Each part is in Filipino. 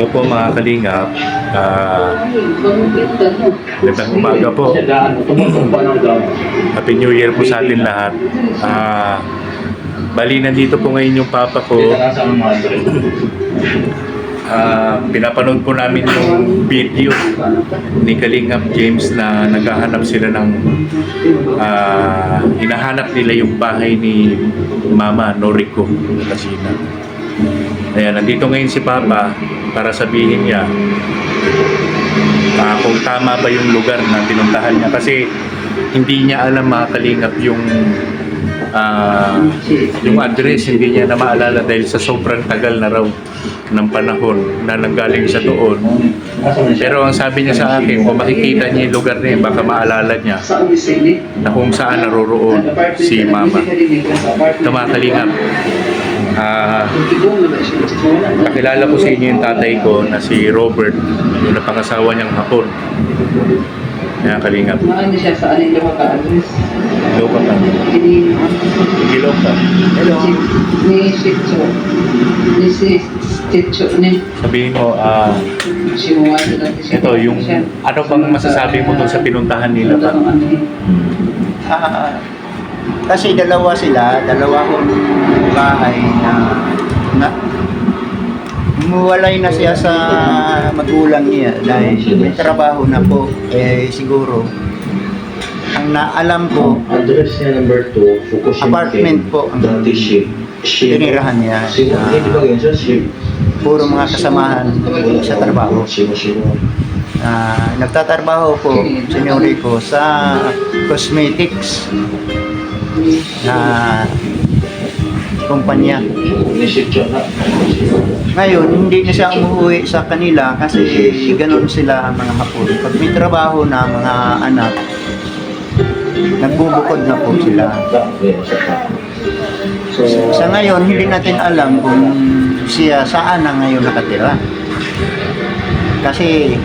Hello po mga kalingap. Magandang umaga po. Happy New Year po sa atin lahat. Bali, nandito po ngayon yung papa ko. Pinapanood po namin yung video ni Kalingap James na naghahanap sila ng hinahanap nila yung bahay ni Mama Noriko Casina. Ayan, nandito ngayon si Papa para sabihin niya kung tama ba yung lugar na pinuntahan niya, kasi hindi niya alam mga kalingap yung address, hindi niya na maalala dahil sa sobrang tagal na raw ng panahon na nanggaling sa doon. Pero ang sabi niya sa akin, kung makikita niya yung lugar niya, baka maalala niya na kung saan naroroon si Mama. Ito mga kalingap, kakilala ko sa inyo yung tatay ko na si Robert, yung napangasawa niyang hapon. Kaya kalingap. Ano siya sa alin lang maka-address? Ilopa ka. Ilopa. Hello. Ni Shitcho. Ni Shitcho. Sabihin mo, Shimuwa sila. ito, yung, ano bang masasabi mo dun sa pinuntahan nila ba? Kasi dalawa kong bahay na umuwalay na siya sa magulang niya dahil may trabaho na po. Siguro ang naalam ko, address niya number 2, Fukushima apartment po ang tinirahan niya. Puro mga kasamahan sa trabaho. Nagtatrabaho po senyori ko sa cosmetics na kumpanya. Ngayon, hindi na siya umuwi sa kanila kasi ganoon sila ang mga hapon. Pag may trabaho na mga anak, nagbubukod na po sila. Sa ngayon, hindi natin alam kung siya saan na ngayon nakatira. Kasi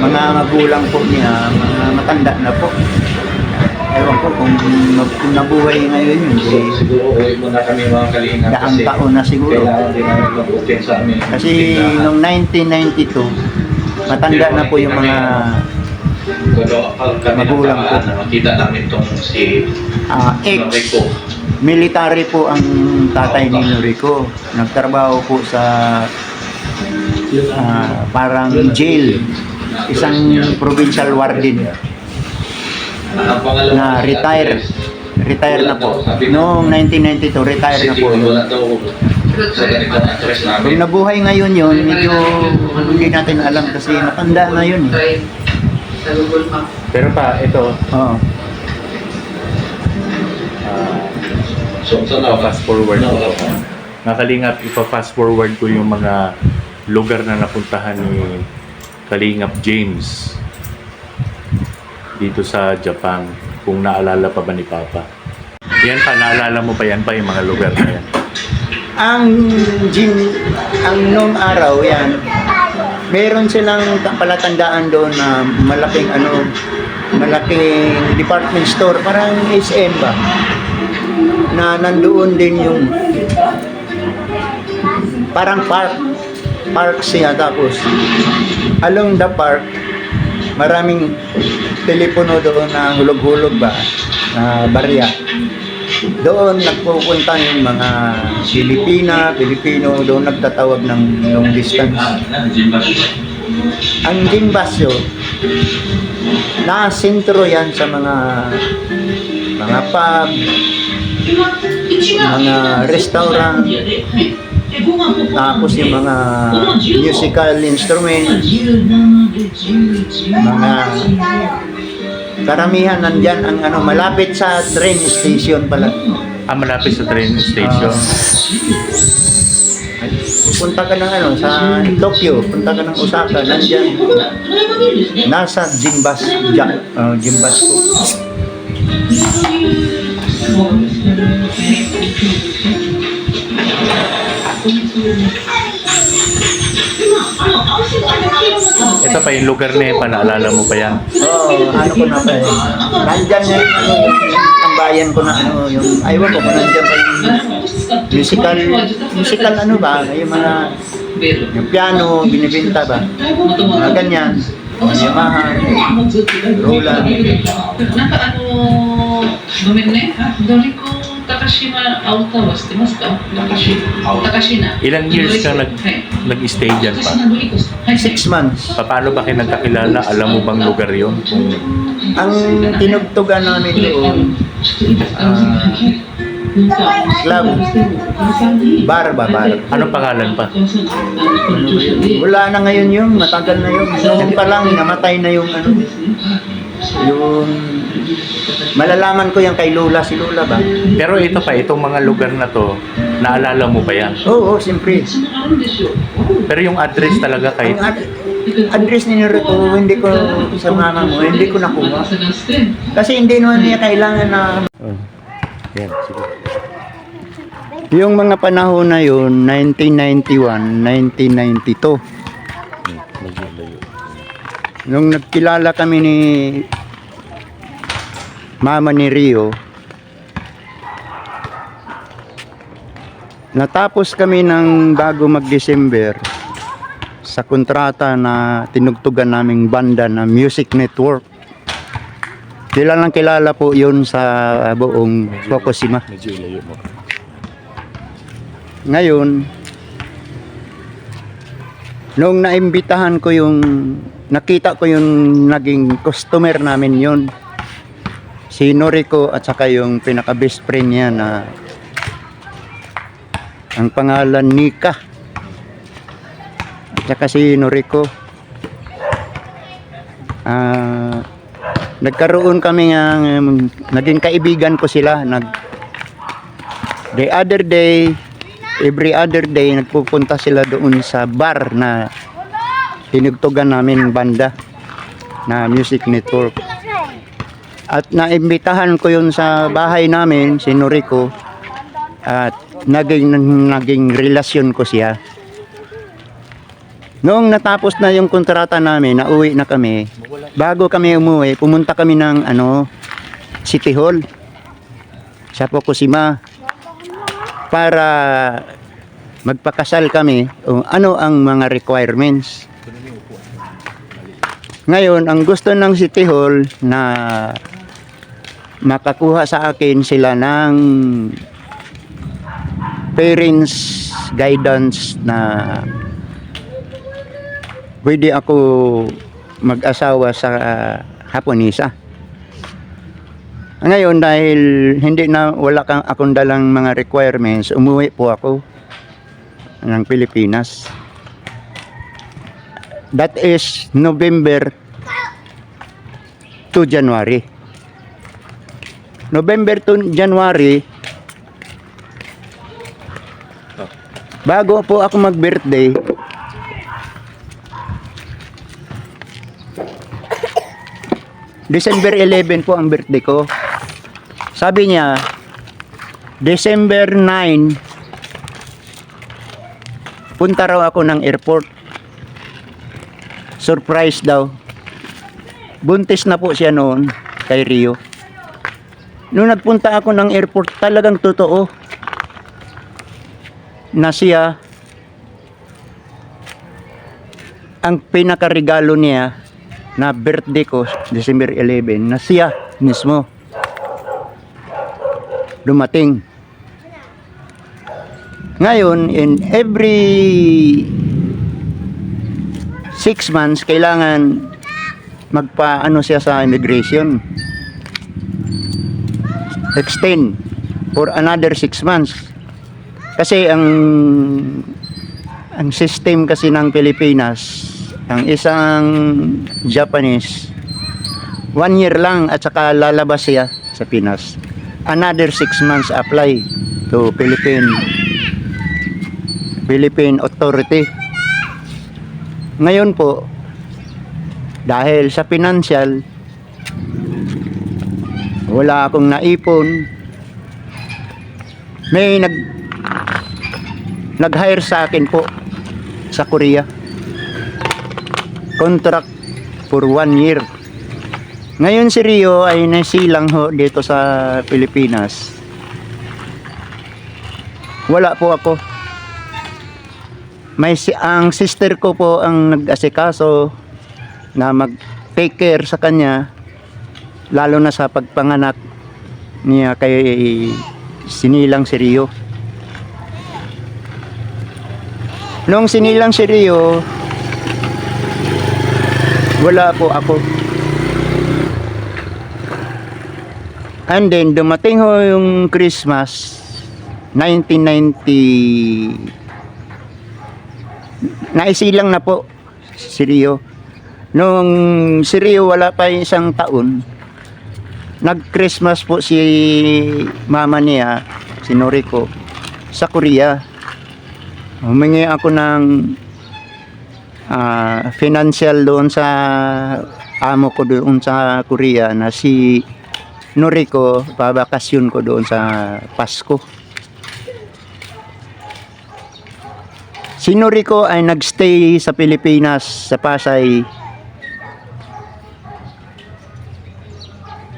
mga magulang po niya, mga matanda na po. Ewan ko kung nabuhay ngayon yun. Siguro uwi muna kami mga kalingap Daang taon na siguro. kailangan din namin mag-open sa amin. Kasi noong 1992, matanda na po yung mga magulang po. Makita namin itong si Noriko. Military po ang tatay ni Noriko. Nagtrabaho po sa parang jail, isang provincial warden na retire na po. Noong 1992, retire na po. Kung nabuhay ngayon yun, medyo hindi natin alam kasi matanda na yun eh. Sa Google Map. Pero pa, ito, Oo. fast forward ko. Nakalingap, ipa-fast forward ko yung mga lugar na napuntahan ni Kalingap James dito sa Japan, kung naalala pa ba ni Papa. Yan pa, naalala mo pa yan pa yung mga lugar na yan? Ang noong araw yan, meron silang palatandaan doon na malaking department store, parang SM ba, na nandoon din yung parang park siya, tapos along the park maraming telepono doon na hulog-hulog ba na barya. Doon nagpupunta yung mga Pilipino doon nagtatawag ng long distance. Ang Gimbasyo na sentro yan sa mga pub, mga restaurant, tapos yung mga musical instruments, mga karamihan nandyan ang malapit sa train station pala. Malapit sa train station. Punta ka ng sa Tokyo, punta ka ng Osaka, nandyan. Nasa Gimbas po. Ito pa yung lugar na yan pa, naalala mo pa yan? Oo, ko na pa eh. Nandyan na yung tambayan ko na yung, aywan ko kung nandyan pa yung musical ba, yung mga Yung piano, binibenta ba? Mga ganyan. Mga Yamaha, Roland. Naka dominne? Dori ko Takashima Auta was mas ka? Takashina. Ilang years ka nag-stay dyan pa? 6 months. Paano ba kayo nagkakilala? Alam mo bang lugar yun? Ang tinugtugan namin doon, club, bar. Anong pangalan pa? Wala na ngayon yun, matagal na yun. Noon pa lang, namatay na yung yung malalaman ko yan kay Lola, si Lola ba? Pero ito pa, itong mga lugar na to, naalala mo ba yan? Oo, siyempre. Pero yung address talaga Ang kahit address ni Rito, hindi ko sa mama mo, hindi ko nakuha. Kasi hindi naman niya kailangan na... yan, sige. Yung mga panahon na yun, 1991, 1992. Nung nagkilala kami ni mama ni Rio, natapos kami ng bago mag-December sa kontrata na tinugtugan naming banda na Music Network. Kilala po yun sa buong Fukushima. Medyo ilayo mo. Ngayon, nung naimbitahan ko yung, nakita ko yung naging customer namin yun, si Noriko at saka yung pinaka best friend niya na ang pangalan Nika at saka si Noriko. Nagkaroon kami ng naging kaibigan ko sila. Every other day nagpupunta sila doon sa bar na tinugtugan namin banda na Music Network. At naimbitahan ko yun sa bahay namin, si Noriko, at naging relasyon ko siya. Noong natapos na yung kontrata namin, nauwi na kami. Bago kami umuwi, pumunta kami ng City Hall sa Fukushima para magpakasal kami o ano ang mga requirements. Ngayon, ang gusto ng City Hall na makakuha sa akin sila ng parents guidance na pwede ako mag-asawa sa Haponesa. Ngayon, dahil wala akong dalang mga requirements, umuwi po ako ng Pilipinas. That is November to January. November to January, bago po ako mag-birthday, December 11 po ang birthday ko. Sabi niya, December 9, punta raw ako ng airport. Surprise daw. Buntis na po siya noon kay Rio. Nung nagpunta ako ng airport, talagang totoo na siya ang pinakaregalo niya na birthday ko, December 11, na siya mismo dumating. Ngayon, in every 6 months, kailangan magpa-ano siya sa immigration. Extend for another 6 months. Kasi ang system kasi ng Pilipinas, ang isang Japanese 1 year lang at saka lalabas siya sa Pinas. Another 6 months apply to Philippine authority. Ngayon po, dahil sa financial, wala akong naipon, may nag-hire sa akin po sa Korea. Contract for 1 year. Ngayon si Rio ay nasilang ho dito sa Pilipinas. Wala po ako. ang sister ko po ang nag-asikaso na mag-take care sa kanya, lalo na sa pagpanganak niya kay sinilang si Rio. Nung sinilang si Rio, wala po ako. And then dumating ho yung Christmas 1990, naisilang na po si Rio. Nung si Rio wala pa isang taon, nag-Christmas po si mama niya, si Noriko, sa Korea. Humingi ako ng financial doon sa amo ko doon sa Korea na si Noriko, pabakasyon ko doon sa Pasko. Si Noriko ay nagstay sa Pilipinas, sa Pasay,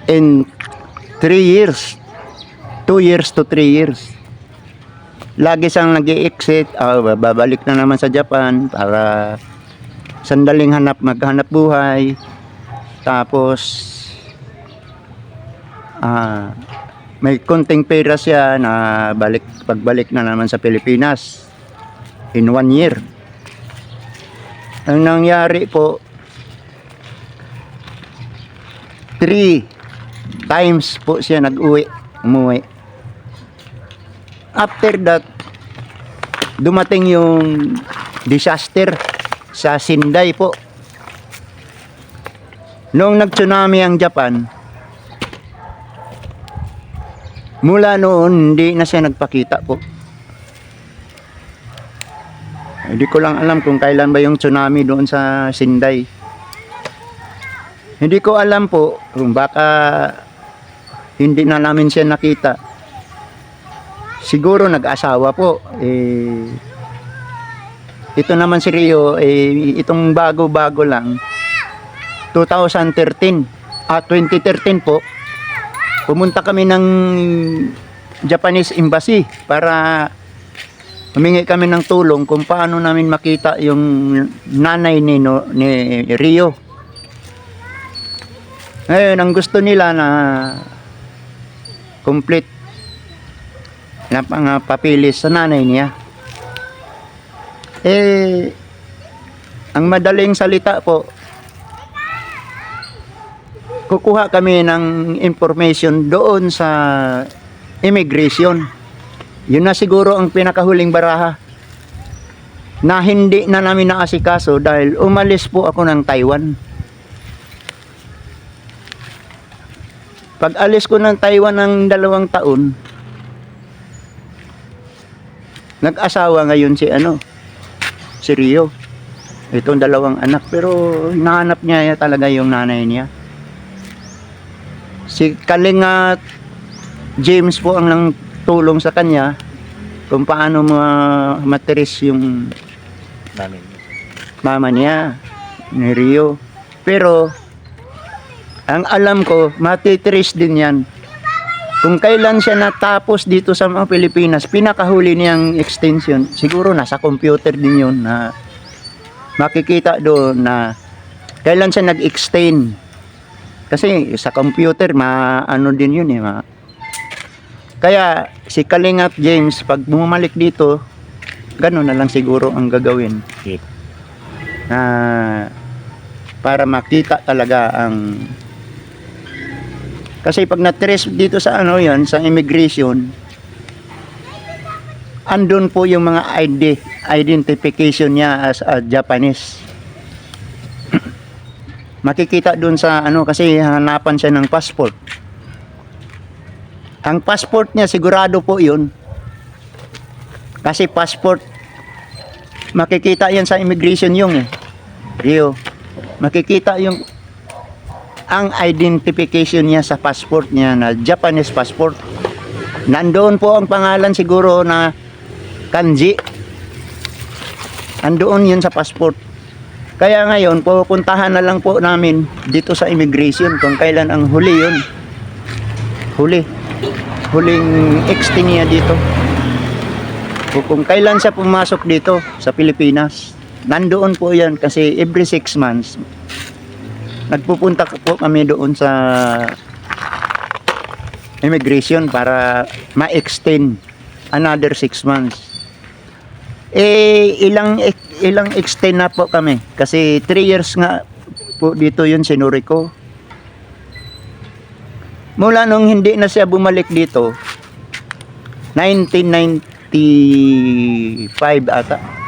in 3 years. 2 years to 3 years. Lagi siyang nag-i-exit, babalik na naman sa Japan para sandaling maghanap buhay. Tapos may konting pera siya na pagbalik na naman sa Pilipinas in 1 year. Ang nangyari po, 3 times po siya umuwi. After that, dumating yung disaster sa Sendai po. Noong nag-tsunami ang Japan, mula noon hindi na siya nagpakita po. Hindi ko lang alam kung kailan ba yung tsunami doon sa Sendai. Hindi ko alam po kung baka hindi na namin siya nakita. Siguro nag-asawa po. Ito naman si Rio, itong bago-bago lang, 2013 po, pumunta kami ng Japanese Embassy para humingi kami ng tulong kung paano namin makita yung nanay ni Rio. Ngayon, ang gusto nila na complete na papilis sa nanay niya. Ang madaling salita po, kukuha kami ng information doon sa immigration. Yun na siguro ang pinakahuling baraha na hindi na namin naasikaso dahil umalis po ako ng Taiwan. Pag alis ko ng Taiwan ng 2 taon, nag-asawa ngayon si Rio. Itong 2 anak, pero hinahanap niya talaga yung nanay niya. Si Kalinga James po ang nang tulong sa kanya kung paano materis yung mama niya ni Rio. Pero ang alam ko, matitiris din yan. Kung kailan siya natapos dito sa mga Pilipinas, pinakahuli niyang extension, siguro nasa computer din yun na makikita doon na kailan siya nag-extend. Kasi sa computer, ano din yun Kaya si Kalingap James, pag bumalik dito, gano'n na lang siguro ang gagawin. Para makita talaga ang... Kasi pag na-trace dito sa sa immigration, andun po yung mga identification niya as a Japanese. Makikita dun sa kasi hanapan siya ng passport. Ang passport niya sigurado po yun. Kasi passport, makikita yan sa immigration yung Rio. Makikita yung ang identification niya sa passport niya na Japanese passport. Nandoon po ang pangalan siguro na kanji. Andoon yun sa passport. Kaya ngayon, pupuntahan na lang po namin dito sa immigration kung kailan ang huli yun. Huling exting niya dito. Kung kailan siya pumasok dito sa Pilipinas. Nandoon po yan kasi every 6 months nagpupunta po kami doon sa immigration para ma-extend another 6 months. Ilang extend na po kami kasi 3 years nga po dito yun sinuri ko. Mula nung hindi na siya bumalik dito 1995 ata.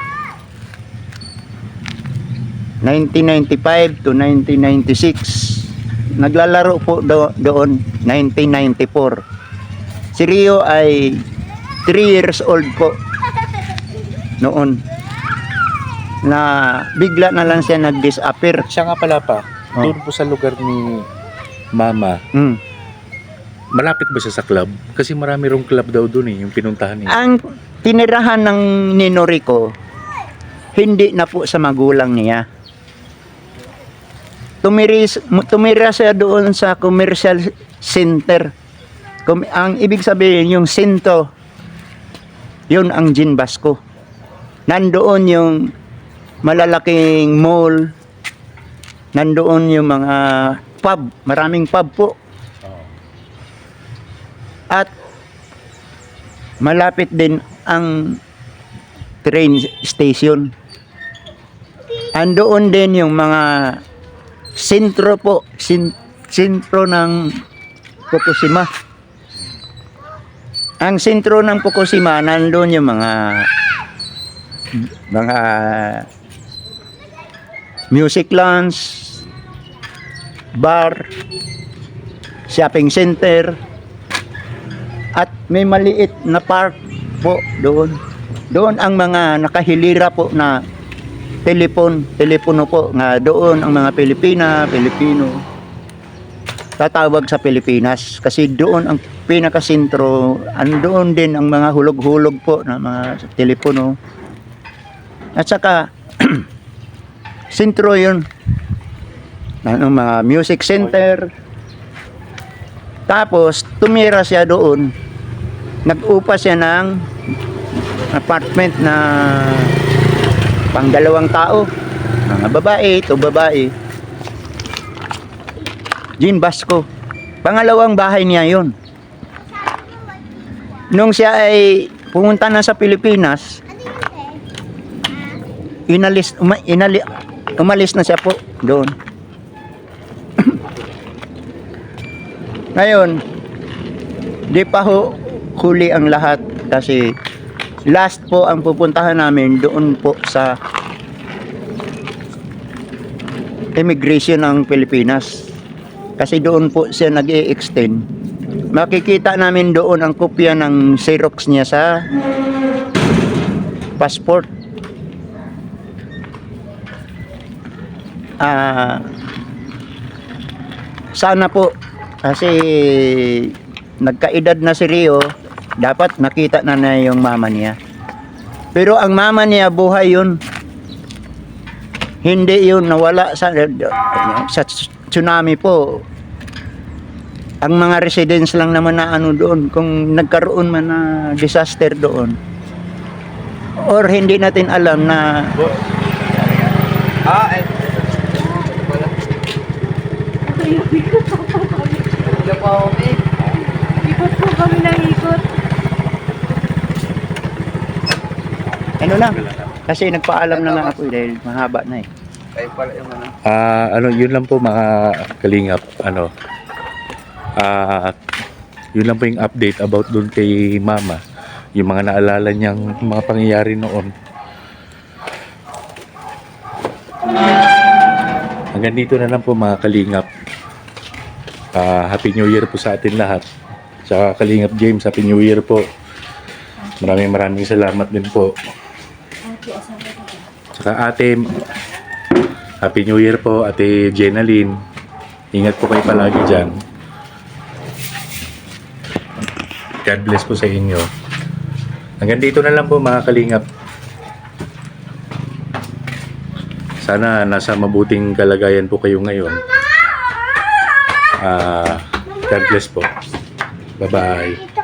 1995 to 1996. Naglalaro po doon 1994. Si Rio ay 3 years old po noon. Na bigla na lang siya nag-disappear. Siya nga pala pa, Oh. doon po sa lugar ni Mama, Mm. malapit ba siya sa club? Kasi marami rong club daw doon yung pinuntahan niya. Ang tinirahan ng Ninori ko, hindi na po sa magulang niya. Tumira siya doon sa commercial center. Ang ibig sabihin, yung sento, yun ang Gin Basco. Nandoon yung malalaking mall, nandoon yung mga pub, maraming pub po. At malapit din ang train station. Andoon din yung mga sentro po, sentro ng Fukushima. Ang sentro ng Fukushima, nandoon yung mga music lounge, bar, shopping center, at may maliit na park po doon. Doon ang mga nakahilira po na telepono po nga doon ang mga Pilipino tatawag sa Pilipinas kasi doon ang pinakasentro, andoon din ang mga hulog-hulog po na mga telepono. At saka sentro yun ng mga music center. Tapos tumira siya doon, nag-upa siya ng apartment na pang 2 tao, mga babae to babae. Gin Basco, pangalawang bahay niya yon. Nung siya ay pumunta na sa Pilipinas, umalis na siya po doon. Ngayon, di pa huli ang lahat kasi last po ang pupuntahan namin doon po sa immigration ng Pilipinas. Kasi doon po siya nag-i-extend. Makikita namin doon ang kopya ng Xerox niya sa passport. Sana po kasi nagkaedad na si Rio, dapat nakita na yung mama niya. Pero ang mama niya buhay yun. Hindi yun nawala sa tsunami po. Ang mga residents lang naman na ano doon kung nagkaroon man na disaster doon. Or hindi natin alam na Ikot po kami ng ikot. ano lang. Kasi nagpaalam na nga ako dahil mahaba na eh. Yun lang po mga kalingap, yun lang po yung update about doon kay Mama, yung mga naalala niyang mga pangyayari noon. Hanggang dito na lang po mga kalingap. Happy New Year po sa atin lahat. Sa Kalingap James, Happy New Year po. Maraming salamat din po. Saka ate, Happy New Year po, Ate Jenaline. Ingat po kayo palagi dyan. God bless po sa inyo. Hanggang dito na lang po mga kalingap. Sana nasa mabuting kalagayan po kayo ngayon. God bless po. Bye-bye.